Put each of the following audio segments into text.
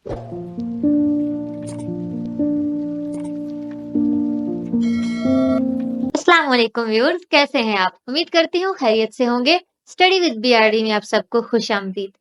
अस्सलाम वालेकुम व्यूअर्स, कैसे हैं आप? उम्मीद करती हूँ खैरियत से होंगे। स्टडी विद बीआरडी में आप सबको खुशामदीद।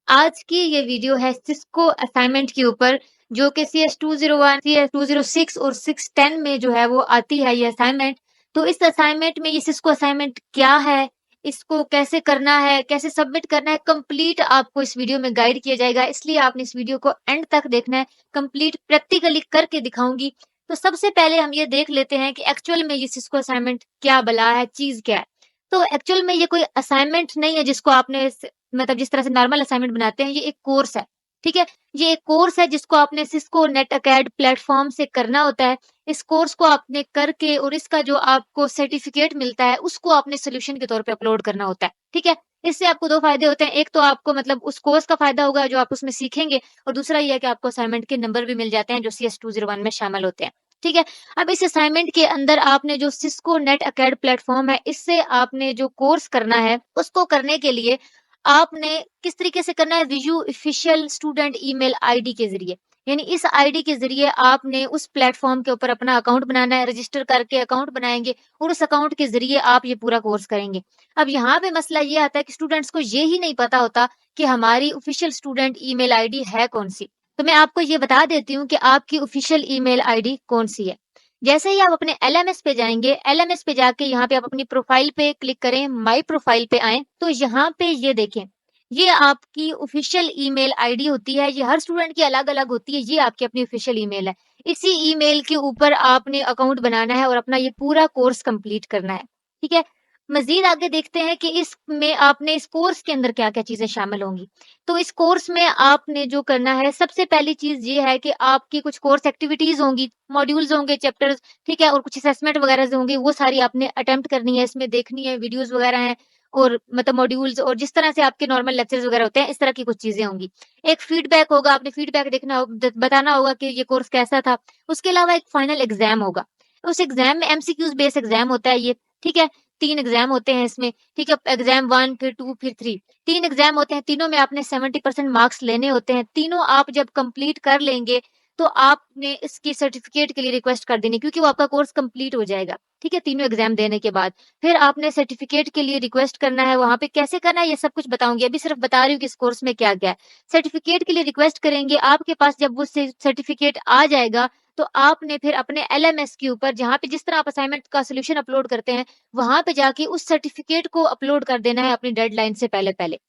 आज की ये वीडियो है सिस्को असाइनमेंट के ऊपर, जो कि CS 201, CS 206 और 610 में जो है वो आती है ये असाइनमेंट। तो इस असाइनमेंट में ये सिस्को असाइनमेंट क्या है, इसको कैसे करना है, कैसे सबमिट करना है, कंप्लीट आपको इस वीडियो में गाइड किया जाएगा। इसलिए आपने इस वीडियो को एंड तक देखना है, कंप्लीट प्रैक्टिकली करके दिखाऊंगी। तो सबसे पहले हम ये देख लेते हैं कि एक्चुअल में ये सिस्को असाइनमेंट क्या बला है, चीज़ क्या है। तो एक्चुअल में ये कोई असाइनमेंट नहीं है जिसको आपने मतलब जिस तरह से नॉर्मल असाइनमेंट बनाते हैं, ये एक कोर्स है, ठीक है? ये एक कोर्स है जिसको आपने सिस्को नेट अकेड प्लेटफ़ॉर्म से करना होता है। इस कोर्स को आपने करके और इसका जो आपको सर्टिफ़िकेट मिलता है, उसको आपने सॉल्यूशन के तौर पे अपलोड करना होता है, ठीक है? इससे आपको 2 फ़ायदे होते हैं। एक तो आपको मतलब उस कोर्स का फ़ायदा होगा जो आप उसमें सीखेंगे, और दूसरा ये है कि आपको असाइनमेंट के नंबर भी मिल जाते हैं जो CS 201 में शामिल होते हैं। ठीक है? अब इस असाइनमेंट के अंदर आपने जो सिस्को नेट अकेड प्लेटफ़ॉर्म है, इससे आपने जो कोर्स करना है, उसको करने के लिए आपने किस तरीके से करना है, विज़ू ऑफ़िशियल स्टूडेंट ईमेल आईडी के ज़रिए। यानी इस आईडी के ज़रिए आपने उस प्लेटफ़ॉर्म के ऊपर अपना अकाउंट बनाना है, रजिस्टर करके अकाउंट बनाएँगे और उस अकाउंट के ज़रिए आप ये पूरा कोर्स करेंगे। अब यहाँ पे मसला ये आता है कि स्टूडेंट्स को ये ही नहीं पता होता कि हमारी ऑफ़िशियल स्टूडेंट ईमेल आईडी है कौन-सी। तो मैं आपको ये बता देती हूँ कि आपकी ऑफ़िशियल ईमेल आईडी कौन-सी है। जैसे ही आप अपने एलएमएस पे जाएँगे, एलएमएस पे जाके यहाँ पे आप अपनी प्रोफ़ाइल पे क्लिक करें, माय प्रोफ़ाइल पे आएँ, तो यहाँ पे ये देखें, ये आपकी ऑफ़िशियल ईमेल आईडी होती है, ये हर स्टूडेंट की अलग-अलग होती है, ये आपकी अपनी ऑफ़िशियल ईमेल है। इसी ईमेल के ऊपर आपने अकाउंट बनाना है और अपना ये पूरा कोर्स कंप्लीट करना है, ठीक है? मज़ीद आगे देखते हैं कि इसमें आपने इस कोर्स के अंदर क्या-क्या चीज़ें शामिल होंगी। तो इस कोर्स में आपने जो करना है, सबसे पहली चीज़ ये है कि आपकी कुछ कोर्स एक्टिविटीज़ होंगी, मॉड्यूल्स होंगे, चैप्टर्स, ठीक है? और कुछ असेसमेंट वगैरह जो होंगे, वो सारी आपने अटेम्प्ट करनी है, इसमें देखनी है, वीडियोज़ वगैरह हैं और मतलब मॉड्यूल्स और जिस तरह से आपके नॉर्मल लेक्चर्स वगैरह होते हैं, इस तरह की कुछ चीज़ें होंगी। एक फीडबैक होगा, आपने फीडबैक देखना हो द बताना होगा कि ये कोर्स कैसा था। उसके अलावा एक फाइनल एग्ज़ाम होगा। उस एग्ज़ाम में एमसीक्यूज़ बेस्ड एग्ज़ाम होता है ये, ठीक है? 3 एग्ज़ाम होते हैं इसमें, ठीक है? एग्ज़ाम 1 फिर 2 फिर 3, 3 एग्ज़ाम होते हैं, तीनों में आपने 70% मार्क्स लेने होते हैं। तीनों आप जब कंप्लीट कर लेंगे, तो आपने इसकी सर्टिफ़िकेट के लिए रिक्वेस्ट कर देनी, क्योंकि वो आपका कोर्स कंप्लीट हो जाएगा, ठीक है? तीनों एग्ज़ाम देने के बाद। फिर आपने सर्टिफ़िकेट के लिए रिक्वेस्ट करना है, वहाँ पे कैसे करना है ये सब कुछ बताऊँगी, अभी सिर्फ़ बता रही हूँ कि इस कोर्स में क्या-क्या है। सर्टिफ़िकेट के लिए रिक्वेस्ट करेंगे, आपके पास जब वो सर्टिफ़िकेट आ जाएगा, तो आपने फिर अपने एलएमएस के ऊपर जहाँ पे जिस तरह आप असाइनमेंट का सॉल्यूशन अपलोड करते हैं, वहाँ पे जाके उस सर्टिफ़िकेट को अपलोड कर देना है अपनी डेडलाइन से पहले-पहले।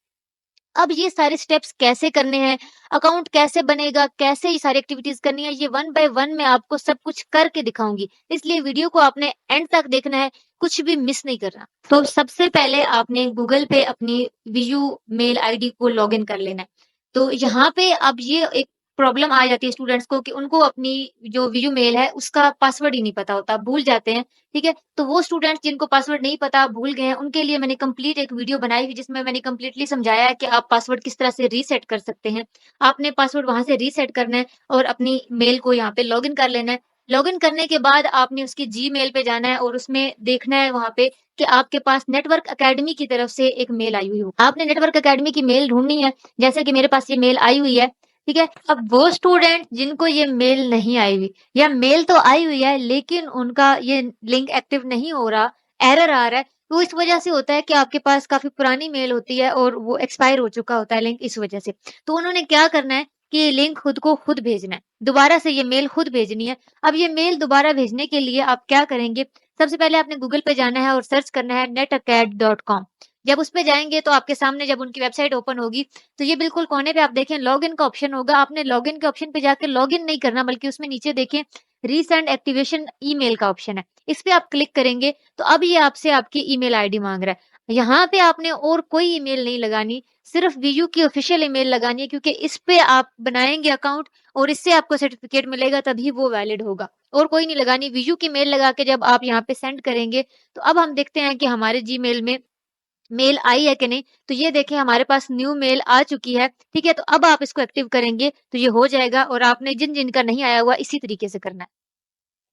अब ये सारे स्टेप्स कैसे करने हैं, अकाउंट कैसे बनेगा, कैसे ये सारी एक्टिविटीज़ करनी है, ये वन बाय वन मैं आपको सब कुछ करके दिखाऊँगी। इसलिए वीडियो को आपने एंड तक देखना है, कुछ भी मिस नहीं करना। तो सबसे पहले आपने गूगल पे अपनी वीयू मेल आईडी को लॉगिन कर लेना है। तो यहाँ पे अब ये एक प्रॉब्लम आ जाती है स्टूडेंट्स को कि उनको अपनी जो वीयू मेल है, उसका पासवर्ड ही नहीं पता होता, भूल जाते हैं, ठीक है? तो वो स्टूडेंट्स जिनको पासवर्ड नहीं पता, भूल गए हैं, उनके लिए मैंने कंप्लीट एक वीडियो बनाई हुई जिसमें मैंने कंप्लीटली समझाया है कि आप पासवर्ड किस तरह से रीसेट कर सकते हैं। आपने पासवर्ड वहाँ से रीसेट करना है और अपनी मेल को यहाँ पे लॉगिन कर लेना है। लॉगिन करने के बाद आपने उसकी जीमेल पे जाना है और उसमें देखना है वहाँ पे कि आपके पास नेटवर्क अकेडमी की तरफ से एक मेल आई हुई हो। आपने नेटवर्क अकेडमी की मेल ढूँढनी है, जैसे कि मेरे पास ये मेल आई हुई है, ठीक है? अब वो स्टूडेंट जिनको ये मेल नहीं आई हुई, या मेल तो आई हुई है लेकिन उनका ये लिंक एक्टिव नहीं हो रहा, एरर आ रहा है, तो इस वजह से होता है कि आपके पास काफ़ी पुरानी मेल होती है और वो एक्सपायर हो चुका होता है लिंक, इस वजह से। तो उन्होंने क्या करना है कि ये लिंक खुद को खुद भेजना है, दोबारा से ये मेल खुद भेजनी है। अब ये मेल दोबारा भेजने के लिए आप क्या करेंगे, सबसे पहले आपने गूगल पे जाना है और सर्च करना है netacad.com। जब उस पे जाएँगे तो आपके सामने जब उनकी वेबसाइट ओपन होगी, तो ये बिल्कुल कोने पे आप देखें लॉगिन का ऑप्शन होगा। आपने लॉगिन के ऑप्शन पे जाके लॉगिन नहीं करना, बल्कि उसमें नीचे देखें रीसेंड एक्टिवेशन ईमेल का ऑप्शन है। इस पे आप क्लिक करेंगे तो अब ये आपसे आपकी ईमेल आईडी माँग रहा है। यहाँ पे आपने और कोई ईमेल नहीं लगानी, सिर्फ़ वीयू की ऑफ़िशियल ईमेल लगानी है, क्योंकि इस पे आप बनाएँगे अकाउंट और इससे आपको सर्टिफ़िकेट मिलेगा, तभी वो वैलिड होगा। और कोई नहीं लगानी, वीयू की मेल लगा के जब आप यहाँ पे सेंड करेंगे, तो अब हम देखते हैं कि हमारे जीमेल में मेल आई है कि नहीं। तो ये देखें हमारे पास न्यू मेल आ चुकी है, ठीक है? तो अब आप इसको एक्टिव करेंगे तो ये हो जाएगा, और आपने जिन-जिन का नहीं आया हुआ इसी तरीके से करना है,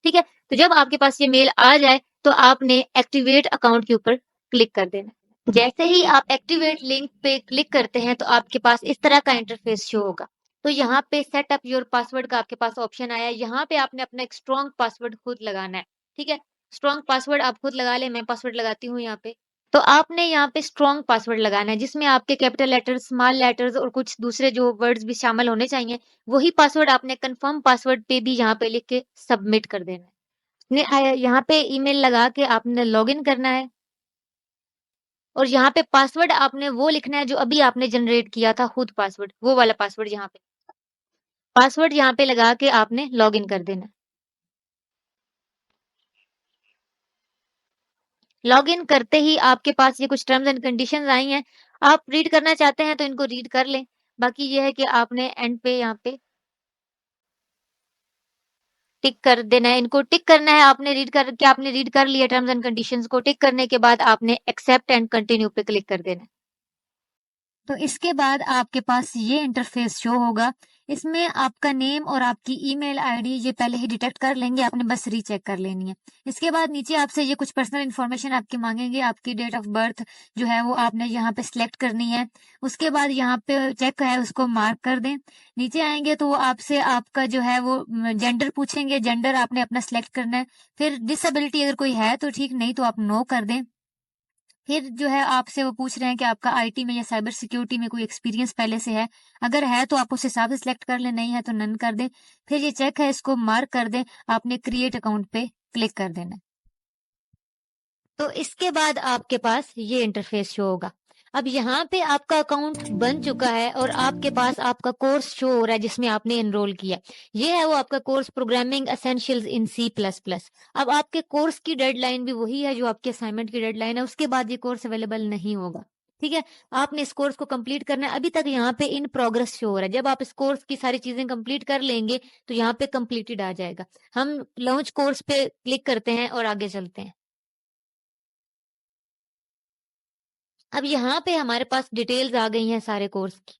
ठीक है? तो जब आपके पास ये मेल आ जाए तो आपने एक्टिवेट अकाउंट के ऊपर क्लिक कर देना है। जैसे ही आप एक्टिवेट लिंक पे क्लिक करते हैं तो आपके पास इस तरह का इंटरफेस शो होगा। तो यहाँ पे सेट अप योर पासवर्ड का आपके पास ऑप्शन आया है। यहाँ पे आपने अपना एक स्ट्रॉन्ग पासवर्ड खुद लगाना है, ठीक है? स्ट्रॉन्ग पासवर्ड आप खुद लगा लें, मैं पासवर्ड लगाती हूँ यहाँ पे। तो आपने यहाँ पे स्ट्रॉन्ग पासवर्ड लगाना है, जिसमें आपके कैपिटल लेटर्स, स्मॉल लेटर्स और कुछ दूसरे जो वर्ड्स भी शामिल होने चाहिए, वही पासवर्ड आपने कन्फर्म पासवर्ड पे भी यहाँ पे लिख के सबमिट कर देना है। यहाँ पे ईमेल लगा के आपने लॉगिन करना है और यहाँ पे पासवर्ड आपने वो लिखना है जो अभी आपने जनरेट किया था खुद पासवर्ड, वो वाला पासवर्ड यहाँ पे। पासवर्ड यहाँ पे लगा के आपने लॉगिन कर देना। लॉगिन करते ही आपके पास ये कुछ टर्म्स एंड कंडीशंस आई हैं। आप रीड करना चाहते हैं तो इनको रीड कर लें। बाकी ये है कि आपने एंड पे यहाँ पे टिक कर देना है। इनको टिक करना है, आपने रीड कर लिया टर्म्स एंड कंडीशंस को। टिक करने के बाद आपने एक्सेप्ट एंड कंटिन्यू पे क्लिक कर देना है। तो इसके बाद आपके पास ये इंटरफेस शो होगा। इसमें आपका नेम और आपकी ईमेल आईडी ये पहले ही डिटेक्ट कर लेंगे, आपने बस रीचेक कर लेनी है। इसके बाद नीचे आपसे ये कुछ पर्सनल इन्फॉर्मेशन आपकी मांगेंगे। आपकी डेट ऑफ बर्थ जो है वो आपने यहाँ पे सिलेक्ट करनी है। उसके बाद यहाँ पे चेक है उसको मार्क कर दें। नीचे आएंगे तो वो आपसे आपका जो है वो जेंडर पूछेंगे। जेंडर आपने अपना सिलेक्ट करना है। फिर डिसेबिलिटी अगर कोई है तो ठीक, नहीं तो आप नो कर दें। फिर जो है आपसे वो पूछ रहे हैं कि आपका आईटी में या साइबर सिक्योरिटी में कोई एक्सपीरियंस पहले से है। अगर है तो आप उस हिसाब से सिलेक्ट कर लें, नहीं है तो नन कर दें। फिर ये चेक है, इसको मार्क कर दें। आपने क्रिएट अकाउंट पे क्लिक कर देना। तो इसके बाद आपके पास ये इंटरफेस शो होगा। अब यहाँ पे आपका अकाउंट बन चुका है और आपके पास आपका कोर्स शो हो रहा है जिसमें आपने एनरोल किया। ये है वो आपका कोर्स, प्रोग्रामिंग एसेंशियल्स इन C++। अब आपके कोर्स की डेडलाइन भी वही है जो आपके असाइनमेंट की डेडलाइन है। उसके बाद ये कोर्स अवेलेबल नहीं होगा, ठीक है? आपने इस कोर्स को कंप्लीट करना है। अभी तक यहाँ पे इन प्रोग्रेस शो हो रहा है। जब आप इस कोर्स की सारी चीजें कंप्लीट कर लेंगे तो यहाँ पे कंप्लीटेड आ जाएगा। हम लॉन्च कोर्स पे क्लिक करते हैं और आगे चलते हैं। अब यहाँ पे हमारे पास डिटेल्स आ गई हैं सारे कोर्स की।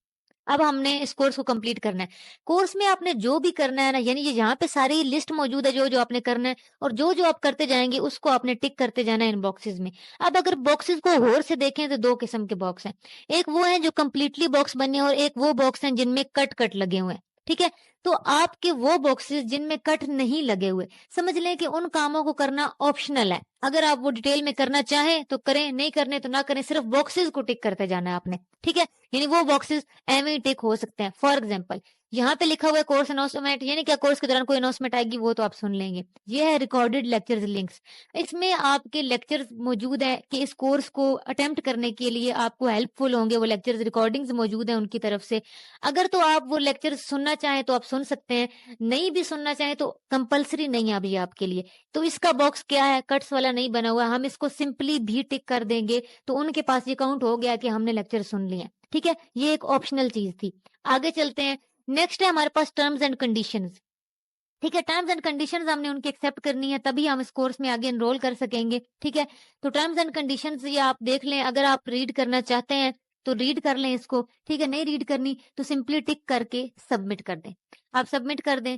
अब हमने इस कोर्स को कंप्लीट करना है। कोर्स में आपने जो भी करना है ना, यानी ये यहाँ पे सारी लिस्ट मौजूद है जो जो आपने करना है, और जो जो आप करते जाएंगे उसको आपने टिक करते जाना है इन बॉक्सेस में। अब अगर बॉक्सेस को गौर से देखें तो दो किस्म के बॉक्स हैं। एक वो है जो कंप्लीटली बॉक्स बने हैं और एक वो बॉक्स हैं जिनमें कट कट लगे हुए हैं, ठीक है? तो आपके वो बॉक्सेस जिनमें कट नहीं लगे हुए, समझ लें कि उन कामों को करना ऑप्शनल है। अगर आप वो डिटेल में करना चाहें तो करें, नहीं करने तो ना करें। सिर्फ बॉक्सेस को टिक करते जाना है आपने, ठीक है? यानी वो बॉक्सेस एवं ही टिक हो सकते हैं। फॉर एग्जाम्पल यहाँ पे लिखा हुआ है कोर्स अनाउंसमेंट, यानी क्या कोर्स के दौरान कोई अनाउंसमेंट आएगी वो तो आप सुन लेंगे। ये है रिकॉर्डेड लेक्चर्स लिंक्स। इसमें आपके लेक्चर्स मौजूद है कि इस कोर्स को अटेम्प्ट करने के लिए आपको हेल्पफुल होंगे। वो लेक्चर्स रिकॉर्डिंग्स मौजूद है उनकी तरफ से। अगर तो आप वो लेक्चर्स सुनना चाहें तो आप सुन सकते हैं, नहीं भी सुनना चाहें तो कंपलसरी नहीं है अभी आपके लिए। तो इसका बॉक्स क्या है, कट्स वाला नहीं बना हुआ, हम इसको सिंपली भी टिक कर देंगे तो उनके पास ये काउंट हो गया कि हमने लेक्चर सुन लिए, ठीक है? ये एक ऑप्शनल चीज थी। आगे चलते हैं। नेक्स्ट है हमारे पास टर्म्स एंड कंडीशंस, ठीक है? टर्म्स एंड कंडीशंस हमने उनकी एक्सेप्ट करनी है, तभी हम इस कोर्स में आगे एनरोल कर सकेंगे, ठीक है? तो टर्म्स एंड कंडीशंस ये आप देख लें। अगर आप रीड करना चाहते हैं तो रीड कर लें इसको, ठीक है? नहीं रीड करनी तो सिंपली टिक करके सबमिट कर दें। आप सबमिट कर दें।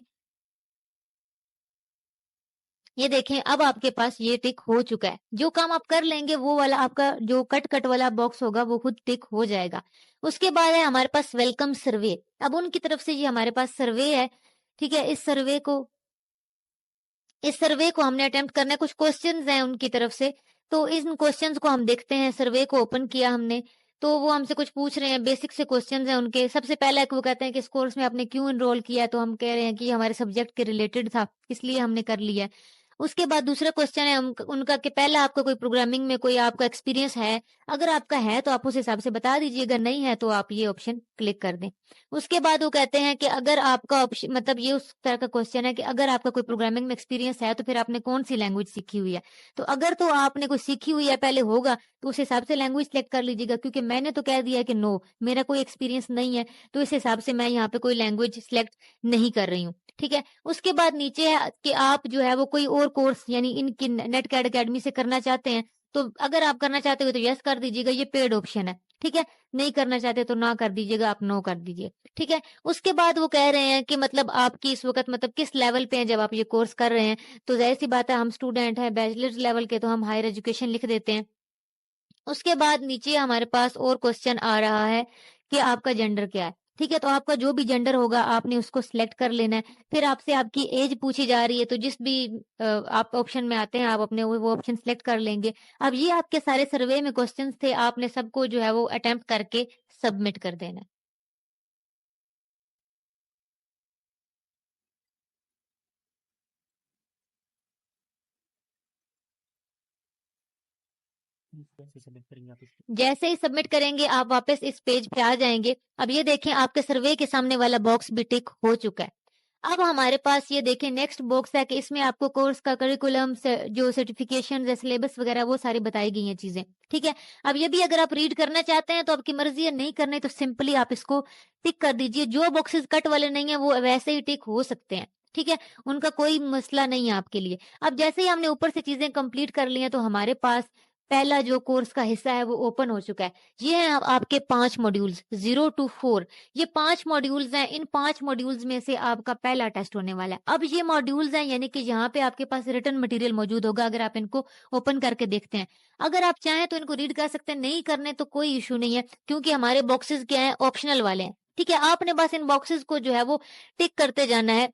ये देखें अब आपके पास ये टिक हो चुका है। जो काम आप कर लेंगे वो वाला आपका जो कट कट वाला बॉक्स होगा वो खुद टिक हो जाएगा। उसके बाद है हमारे पास वेलकम सर्वे। अब उनकी तरफ से ये हमारे पास सर्वे है, ठीक है? इस सर्वे को हमने अटेम्प्ट करना है। कुछ क्वेश्चंस हैं उनकी तरफ से, तो इन क्वेश्चंस को हम देखते हैं। सर्वे को ओपन किया हमने तो वो हमसे कुछ पूछ रहे हैं, बेसिक से क्वेश्चंस हैं उनके। सबसे पहला एक वो कहते हैं कि इस कोर्स में आपने क्यों एनरोल किया है, तो हम कह रहे हैं कि हमारे सब्जेक्ट के रिलेटेड था इसलिए हमने कर लिया है। उसके बाद दूसरा क्वेश्चन है उनका कि पहला आपका कोई प्रोग्रामिंग में कोई आपका एक्सपीरियंस है। अगर आपका है तो आप उस हिसाब से बता दीजिए, अगर नहीं है तो आप ये ऑप्शन क्लिक कर दें। उसके बाद वो कहते हैं कि अगर आपका ऑप्शन मतलब ये उस तरह का क्वेश्चन है कि अगर आपका कोई प्रोग्रामिंग में एक्सपीरियंस है तो फिर आपने कौन सी लैंग्वेज सीखी हुई है। तो अगर तो आपने कोई सीखी हुई है पहले होगा तो उस हिसाब से लैंग्वेज सेलेक्ट कर लीजिएगा, क्योंकि मैंने तो कह दिया है कि नो, मेरा कोई एक्सपीरियंस नहीं है, तो इस हिसाब से मैं यहाँ पे कोई लैंग्वेज सिलेक्ट नहीं कर रही हूँ, ठीक है? उसके बाद नीचे है कि आप जो है वो कोई और कोर्स यानी इनकी नेटकैड अकेडमी से करना चाहते हैं। तो अगर आप करना चाहते हो तो यस कर दीजिएगा, ये पेड ऑप्शन है, ठीक है? नहीं करना चाहते तो ना कर दीजिएगा, आप नो कर दीजिए, ठीक है? उसके बाद वो कह रहे हैं कि मतलब आपकी इस वक्त मतलब किस लेवल पे हैं जब आप ये कोर्स कर रहे हैं। तो जाहिर सी बात है हम स्टूडेंट हैं बैचलर्स लेवल के, तो हम हायर एजुकेशन लिख देते हैं। उसके बाद नीचे हमारे पास और क्वेश्चन आ रहा है कि आपका जेंडर क्या है, ठीक है? तो आपका जो भी जेंडर होगा आपने उसको सिलेक्ट कर लेना है। फिर आपसे आपकी एज पूछी जा रही है तो जिस भी आप ऑप्शन में आते हैं आप अपने वो ऑप्शन सिलेक्ट कर लेंगे। अब ये आपके सारे सर्वे में क्वेश्चंस थे, आपने सबको जो है वो अटेम्प्ट करके सबमिट कर देना है। जैसे ही सबमिट करेंगे आप वापस इस पेज पे आ जाएँगे। अब ये देखें आपके सर्वे के सामने वाला बॉक्स भी टिक हो चुका है। अब हमारे पास ये देखें नेक्स्ट बॉक्स है कि इसमें आपको कोर्स का करिकुलम से जो सर्टिफिकेशन है, सिलेबस वगैरह वो सारी बताई गई हैं चीज़ें, ठीक है? अब ये भी अगर आप रीड करना चाहते हैं तो आपकी मर्ज़ी है, नहीं करना है तो सिंपली आप इसको टिक कर दीजिए। जो बॉक्सेस कट वाले नहीं हैं वो वैसे ही टिक हो सकते हैं, ठीक है? उनका कोई मसला नहीं है आपके लिए। अब जैसे ही हमने ऊपर से चीज़ें कंप्लीट कर ली हैं तो हमारे पास पहला जो कोर्स का हिस्सा है वो ओपन हो चुका है। ये हैं आपके 5 मॉड्यूल्स 0 टू 4। ये 5 मॉड्यूल्स हैं, इन 5 मॉड्यूल्स में से आपका पहला टेस्ट होने वाला है। अब ये मॉड्यूल्स हैं यानी कि यहाँ पे आपके पास रिटन मटेरियल मौजूद होगा अगर आप इनको ओपन करके देखते हैं। अगर आप चाहें तो इनको रीड कर सकते हैं, नहीं करने तो कोई इश्यू नहीं है क्योंकि हमारे बॉक्सेस क्या हैं ऑप्शनल वाले हैं। ठीक है? आपने बस इन बॉक्सेस को जो है वो टिक करते जाना है।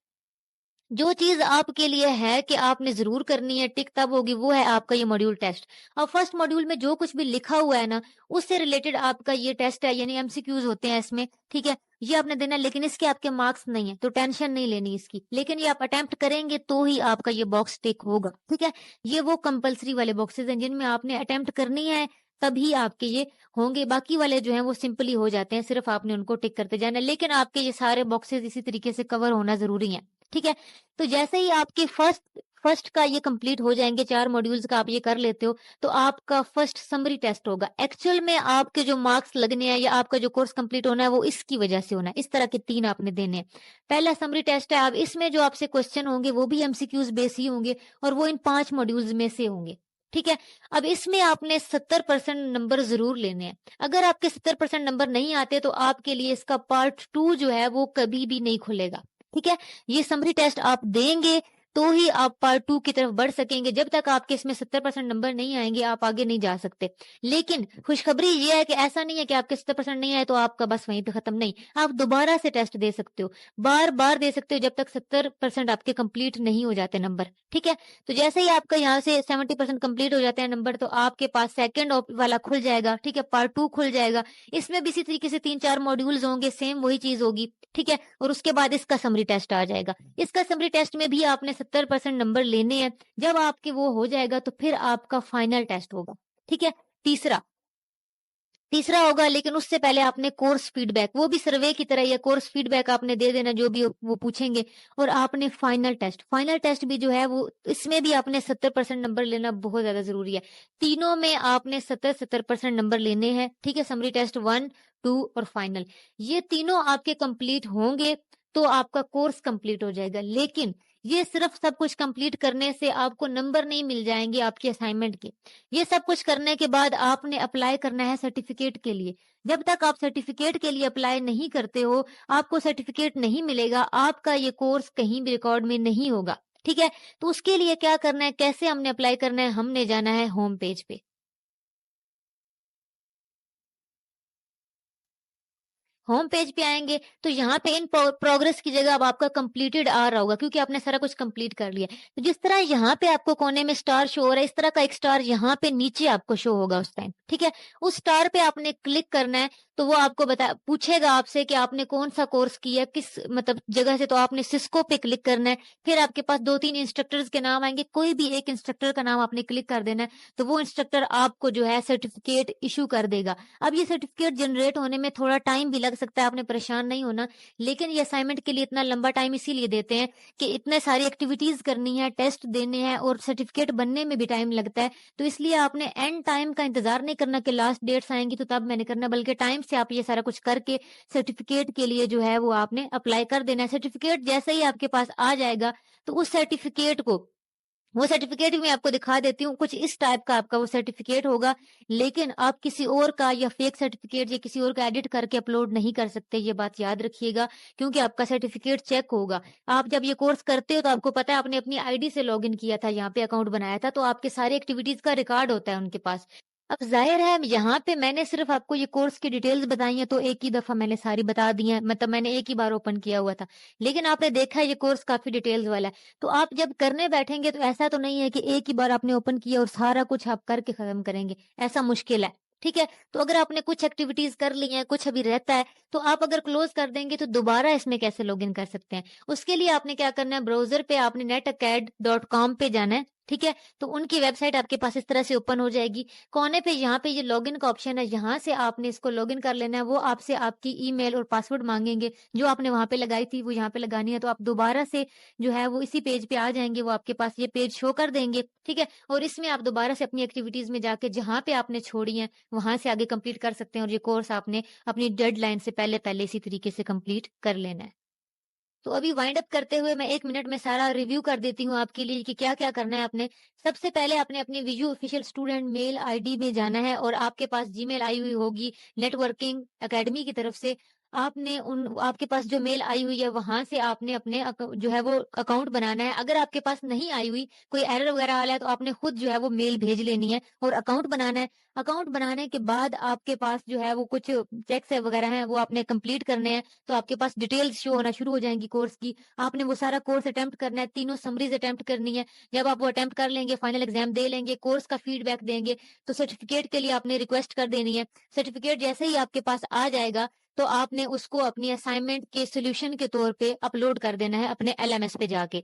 जो चीज़ आपके लिए है कि आपने ज़रूर करनी है, टिक तब होगी, वो है आपका ये मॉड्यूल टेस्ट। अब फर्स्ट मॉड्यूल में जो कुछ भी लिखा हुआ है ना, उससे रिलेटेड आपका ये टेस्ट है, यानी एमसीक्यूज़ होते हैं इसमें, ठीक है? ये आपने देना है, लेकिन इसके आपके मार्क्स नहीं है, तो टेंशन नहीं लेनी इसकी। लेकिन ये आप अटेम्प्ट करेंगे तो ही आपका ये बॉक्स टिक होगा, ठीक है? ये वो कंपल्सरी वाले बॉक्सेज़ हैं जिनमें आपने अटेम्प्ट करनी है, तभी आपके ये होंगे। बाकी वाले जो हैं वो सिंपली हो जाते हैं, सिर्फ़ आपने उनको टिक करते जाना है। लेकिन आपके ये सारे बॉक्सेज़ इसी तरीके से कवर होना ज़रूरी है, ठीक है? तो जैसे ही आपके फर्स्ट फर्स्ट का ये कंप्लीट हो जाएँगे, 4 मॉड्यूल्स का आप ये कर लेते हो, तो आपका फर्स्ट समरी टेस्ट होगा। एक्चुअल में आपके जो मार्क्स लगने हैं या आपका जो कोर्स कंप्लीट होना है, वो इसकी वजह से होना है। इस तरह के 3 आपने देने हैं। पहला समरी टेस्ट है, अब इसमें जो आपसे क्वेश्चन होंगे, वो भी एमसीक्यूज़ बेस ही होंगे और वो इन 5 मॉड्यूल्स में से होंगे। ठीक है? अब इसमें आपने 70% नंबर ज़रूर लेने हैं। अगर आपके 70% नंबर नहीं आते, तो आपके लिए इसका पार्ट 2 जो है, वो कभी भी नहीं खुलेगा। ठीक है? ये समरी टेस्ट आप देंगे तो ही आप पार्ट 2 की तरफ बढ़ सकेंगे। जब तक आपके इसमें 70% नंबर नहीं आएँगे, आप आगे नहीं जा सकते। लेकिन खुशखबरी ये है कि ऐसा नहीं है कि आपके 70% नहीं आए तो आपका बस वहीं पे खत्म, नहीं। आप दोबारा से टेस्ट दे सकते हो, बार-बार दे सकते हो जब तक 70% आपके कंप्लीट नहीं हो जाते नंबर, ठीक है? तो जैसे ही आपका यहाँ से 70% कंप्लीट हो जाते हैं नंबर, तो आपके पास सेकंड वाला खुल जाएगा, ठीक है? पार्ट 2 खुल जाएगा। इसमें भी इसी तरीके से 3-4 मॉड्यूल्स होंगे, सेम वही चीज़ होगी, ठीक है? और उसके बाद इसका समरी टेस्ट आ जाएगा। इसका समरी टेस्ट में भी आपने 70% नंबर लेने हैं। जब आपके वो हो जाएगा तो फिर आपका फाइनल टेस्ट होगा, ठीक है? तीसरा तीसरा होगा, लेकिन उससे पहले आपने कोर्स फीडबैक, वो भी सर्वे की तरह ही है, कोर्स फीडबैक आपने दे देना जो भी वो पूछेंगे, और आपने फाइनल टेस्ट भी जो है वो इसमें भी आपने 70% नंबर लेना बहुत ज़्यादा ज़रूरी है। तीनों में आपने 70-70% नंबर लेने हैं, ठीक है? समरी टेस्ट 1, 2 और फाइनल। ये तीनों आपके कंप्लीट होंगे तो आपका कोर्स कंप्लीट हो जाएगा। लेकिन ये सिर्फ सब कुछ कंप्लीट करने से आपको नंबर नहीं मिल जाएँगे आपके असाइनमेंट के। ये सब कुछ करने के बाद आपने अप्लाई करना है सर्टिफिकेट के लिए। जब तक आप सर्टिफिकेट के लिए अप्लाई नहीं करते हो, आपको सर्टिफिकेट नहीं मिलेगा, आपका ये कोर्स कहीं भी रिकॉर्ड में नहीं होगा, ठीक है? तो उसके लिए क्या करना है, कैसे हमने अप्लाई करना है, हमने जाना है होम पेज पे। होम पेज पे आएँगे तो यहाँ पे इन प्रोग्रेस की जगह अब आपका कंप्लीटेड आ रहा होगा क्योंकि आपने सारा कुछ कंप्लीट कर लिया है। तो जिस तरह यहाँ पे आपको कोने में स्टार शो हो रहा है, इस तरह का एक स्टार यहाँ पे नीचे आपको शो होगा उस टाइम, ठीक है? उस स्टार पे आपने क्लिक करना है, तो वो आपको पूछेगा आपसे कि आपने कौन-सा कोर्स किया, किस मतलब जगह से, तो आपने सिस्को पे क्लिक करना है। फिर आपके पास 2-3 इंस्ट्रक्टर्स के नाम आएँगे, कोई भी एक इंस्ट्रक्टर का नाम आपने क्लिक कर देना है, तो वो इंस्ट्रक्टर आपको जो है सर्टिफिकेट इश्यू कर देगा। अब ये सर्टिफिकेट जनरेट होने में थोड़ा टाइम भी लग सकता है, आपने परेशान नहीं होना। लेकिन ये असाइनमेंट के लिए इतना लंबा टाइम इसीलिए देते हैं कि इतने सारी एक्टिविटीज़ करनी है, टेस्ट देने हैं और सर्टिफिकेट बनने में भी टाइम लगता है। तो इसलिए आपने एंड टाइम का इंतज़ार नहीं करना कि लास्ट डेट्स आएँगी तो तब मैंने करना है, बल्कि टाइम से आप ये सारा कुछ करके सर्टिफिकेट के लिए जो है वो आपने अप्लाई कर देना है। सर्टिफिकेट जैसे ही आपके पास आ जाएगा, तो उस सर्टिफिकेट को, वो सर्टिफिकेट भी मैं आपको दिखा देती हूँ, कुछ इस टाइप का आपका वो सर्टिफिकेट होगा, लेकिन आप किसी और का या फेक सर्टिफिकेट या किसी और का एडिट करके अपलोड नहीं कर सकते, ये बात याद रखिएगा, क्योंकि आपका सर्टिफिकेट चेक होगा। आप जब ये कोर्स करते हो तो आपको पता है आपने अपनी आईडी से लॉगिन किया था, यहाँ पे अकाउंट बनाया था, तो आपके सारे एक्टिविटीज़ का रिकॉर्ड होता है उनके पास। अब ज़ाहिर है यहाँ पे मैंने सिर्फ़ आपको ये कोर्स की डिटेल्स बताई हैं, तो एक ही दफ़ा मैंने सारी बता दी हैं, मतलब मैंने एक ही बार ओपन किया हुआ था। लेकिन आपने देखा है ये कोर्स काफ़ी डिटेल्स वाला है, तो आप जब करने बैठेंगे तो ऐसा तो नहीं है कि एक ही बार आपने ओपन किया और सारा कुछ आप करके ख़त्म करेंगे, ऐसा मुश्किल है, ठीक है? तो अगर आपने कुछ एक्टिविटीज़ कर ली हैं, कुछ अभी रहता है, तो आप अगर क्लोज़ कर देंगे तो दोबारा इसमें कैसे लॉगिन कर सकते हैं? उसके लिए आपने क्या करना है, ब्राउज़र पे आपने netacad.com पे जाना है, ठीक है? तो उनकी वेबसाइट आपके पास इस तरह से ओपन हो जाएगी। कोने पे यहाँ पे ये लॉगिन का ऑप्शन है, यहाँ से आपने इसको लॉगिन कर लेना है। वो आपसे आपकी ईमेल और पासवर्ड माँगेंगे, जो आपने वहाँ पे लगाई थी, वो यहाँ पे लगानी है। तो आप दोबारा से जो है वो इसी पेज पे आ जाएँगे, वो आपके पास ये पेज शो कर देंगे, ठीक है? और इसमें आप दोबारा से अपनी एक्टिविटीज़ में जाके जहाँ पे आपने छोड़ी हैं, वहाँ से आगे कंप्लीट कर सकते हैं और ये कोर्स आपने अपनी डेडलाइन से पहले-पहले इसी तरीके से कंप्लीट कर लेना है। तो अभी वाइंड अप करते हुए मैं 1 मिनट में सारा रिव्यू कर देती हूँ आपके लिए कि क्या-क्या करना है आपने। सबसे पहले आपने अपनी विजू ऑफिशियल स्टूडेंट मेल आईडी में जाना है और आपके पास जीमेल आई हुई होगी नेटवर्किंग अकेडमी की तरफ से। आपने उन आपके पास जो मेल आई हुई है वहाँ से आपने अपने जो है वो अकाउंट बनाना है। अगर आपके पास नहीं आई हुई, कोई एरर वगैरह आ रहा है तो आपने खुद जो है वो मेल भेज लेनी है और अकाउंट बनाना है। अकाउंट बनाने के बाद आपके पास जो है वो कुछ चेक्स है वगैरह हैं वो आपने कंप्लीट करने हैं। तो आपके पास डिटेल्स शो होना शुरू हो जाएँगी कोर्स की। आपने वो सारा कोर्स अटेम्प्ट करना है, तीनों समरीज़ अटेम्प्ट करनी है। जब आप वो अटेम्प्ट कर लेंगे, फाइनल एग्ज़ाम दे लेंगे, कोर्स का फीडबैक देंगे, तो सर्टिफ़िकेट के लिए आपने रिक्वेस्ट कर देनी है। सर्टिफ़िकेट जैसे ही आपके पास आ जाएगा, तो आपने उसको अपनी असाइनमेंट के सॉल्यूशन के तौर पे अपलोड कर देना है अपने एलएमएस पे जाके।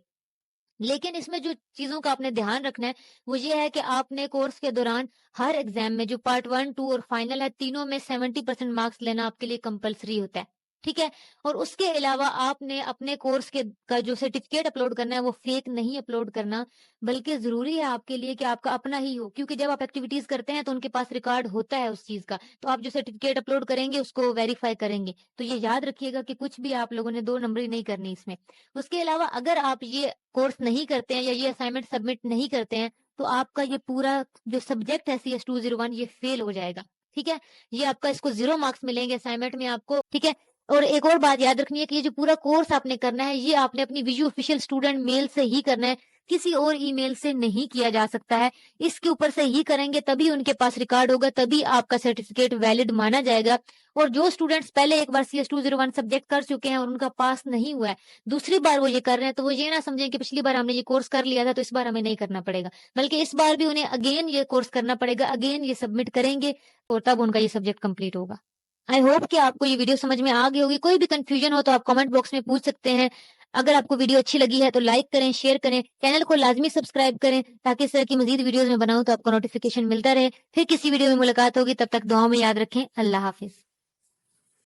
लेकिन इसमें जो चीज़ों का आपने ध्यान रखना है, वो ये है कि आपने कोर्स के दौरान हर एग्ज़ाम में जो पार्ट 1, 2 और फाइनल है, तीनों में 70% मार्क्स लेना आपके लिए कंपल्सरी होता है। ठीक है? और उसके अलावा आपने अपने कोर्स के का जो सर्टिफ़िकेट अपलोड करना है, वो फ़ेक नहीं अपलोड करना, बल्कि ज़रूरी है आपके लिए कि आपका अपना ही हो। क्योंकि जब आप एक्टिविटीज़ करते हैं, तो उनके पास रिकॉर्ड होता है उस चीज़ का। तो आप जो सर्टिफ़िकेट अपलोड करेंगे, उसको वेरीफ़ाई करेंगे। तो ये याद रखिएगा कि कुछ भी आप लोगों ने 2 नंबरी नहीं करनी इसमें। उसके अलावा अगर आप ये कोर्स नहीं करते हैं या ये असाइनमेंट सबमिट नहीं करते हैं, तो आपका ये पूरा जो सब्जेक्ट है सीएस 201 ये फेल हो जाएगा, ठीक है? ये आपका इसको 0 मार्क्स मिलेंगे असाइनमेंट में आपको, ठीक है? और एक और बात याद रखनी है कि ये जो पूरा कोर्स आपने करना है, ये आपने अपनी विजु ऑफिशियल स्टूडेंट मेल से ही करना है, किसी और ईमेल से नहीं किया जा सकता है। इसके ऊपर से ही करेंगे तभी उनके पास रिकॉर्ड होगा, तभी आपका सर्टिफिकेट वैलिड माना जाएगा। और जो स्टूडेंट्स पहले एक बार सीएस 201 सब्जेक्ट कर चुके हैं और उनका पास नहीं हुआ है, दूसरी बार वो ये कर रहे हैं, तो वो ये ना समझें कि पिछली बार हमने ये कोर्स कर लिया था, तो इस बार हमें नहीं करना पड़ेगा। बल्कि इस बार भी उन्हें अगेन ये कोर्स करना पड़ेगा, अगेन ये सबमिट करेंगे और तब उनका ये सब्जेक्ट कंप्लीट होगा। आई होप कि आपको ये वीडियो समझ में आ गई होगी। कोई भी कन्फ्यूजन हो तो आप कमेंट बॉक्स में पूछ सकते हैं। अगर आपको वीडियो अच्छी लगी है तो लाइक करें, शेयर करें, चैनल को लाज़मी सब्सक्राइब करें ताकि इस तरह की मज़ीद वीडियोज़ मैं बनाऊँ तो आपको नोटिफ़िकेशन मिलता रहे। फिर किसी वीडियो में मुलाकात होगी, तब तक दुआओं में याद रखें। अल्लाह हाफ़िज़।